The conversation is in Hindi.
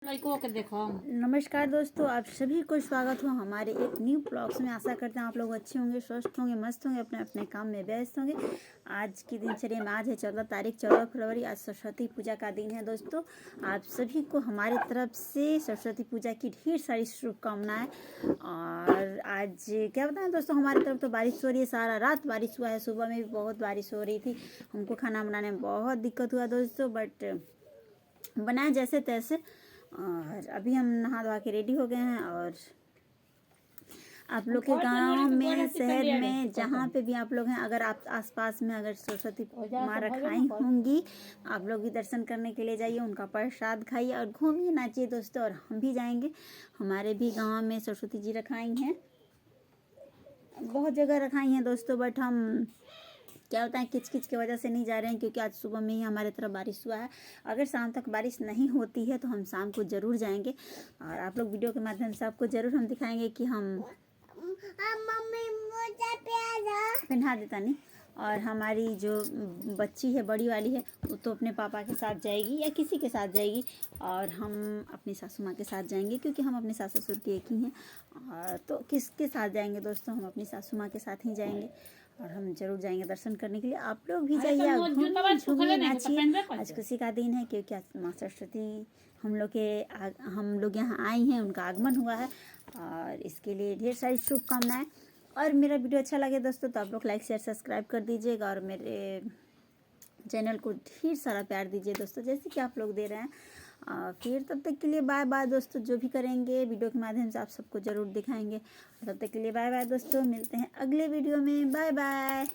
लड़कों के देखो। नमस्कार दोस्तों, आप सभी को स्वागत हो हमारे एक न्यू ब्लॉग्स में। आशा करते हैं आप लोग अच्छे होंगे, स्वस्थ होंगे, मस्त होंगे, अपने अपने काम में व्यस्त होंगे। आज की दिनचर्या में आज है 14 फरवरी। आज सरस्वती पूजा का दिन है दोस्तों। आप सभी को हमारी तरफ से सरस्वती पूजा की ढेर सारी शुभकामनाएं। और आज क्या बताएं दोस्तों, हमारी तरफ तो बारिश हो रही है, सारा रात बारिश हुआ है, सुबह में भी बहुत बारिश हो रही थी। हमको खाना बनाने में बहुत दिक्कत हुआ दोस्तों, बट बनाए जैसे तैसे। और अभी हम नहा धोवा के रेडी हो गए हैं। और आप लोग के गांव में, शहर में, जहाँ पे भी आप लोग हैं, अगर आप आसपास में अगर सरस्वती माँ रखाई होंगी, आप लोग भी दर्शन करने के लिए जाइए, उनका प्रसाद खाइए और घूमिए, नाचिए दोस्तों। और हम भी जाएंगे, हमारे भी गांव में सरस्वती जी रखाई हैं, बहुत जगह रखाई हैं दोस्तों। बट हम क्या होता है, किच किच की वजह से नहीं जा रहे हैं, क्योंकि आज सुबह में ही हमारे तरफ बारिश हुआ है। अगर शाम तक बारिश नहीं होती है तो हम शाम को ज़रूर जाएंगे। और आप लोग वीडियो के माध्यम से आपको ज़रूर हम दिखाएंगे कि हम पहना देता नहीं। और हमारी जो बच्ची है, बड़ी वाली है, वो तो अपने पापा के साथ जाएगी या किसी के साथ जाएगी। और हम अपनी सासू माँ के साथ जाएंगे, क्योंकि हम अपने सास ससुर के एक ही हैं। तो किसके साथ जाएंगे दोस्तों, हम अपनी सासू माँ के साथ ही जाएंगे। और हम जरूर जाएंगे दर्शन करने के लिए। आप लोग भी जाइए, घूमिए, नाचिए। आज खुशी का दिन है, क्योंकि आज माँ सरस्वती हम लोग यहाँ आए हैं, उनका आगमन हुआ है। और इसके लिए ढेर सारी शुभकामनाएं। और मेरा वीडियो अच्छा लगे दोस्तों तो आप लोग लाइक शेयर सब्सक्राइब कर दीजिएगा, और मेरे चैनल को ढेर सारा प्यार दीजिए दोस्तों, जैसे कि आप लोग दे रहे हैं। फिर तब तक के लिए बाय बाय दोस्तों। जो भी करेंगे वीडियो के माध्यम से आप सबको ज़रूर दिखाएंगे। तब तक के लिए बाय बाय दोस्तों, मिलते हैं अगले वीडियो में। Bye bye.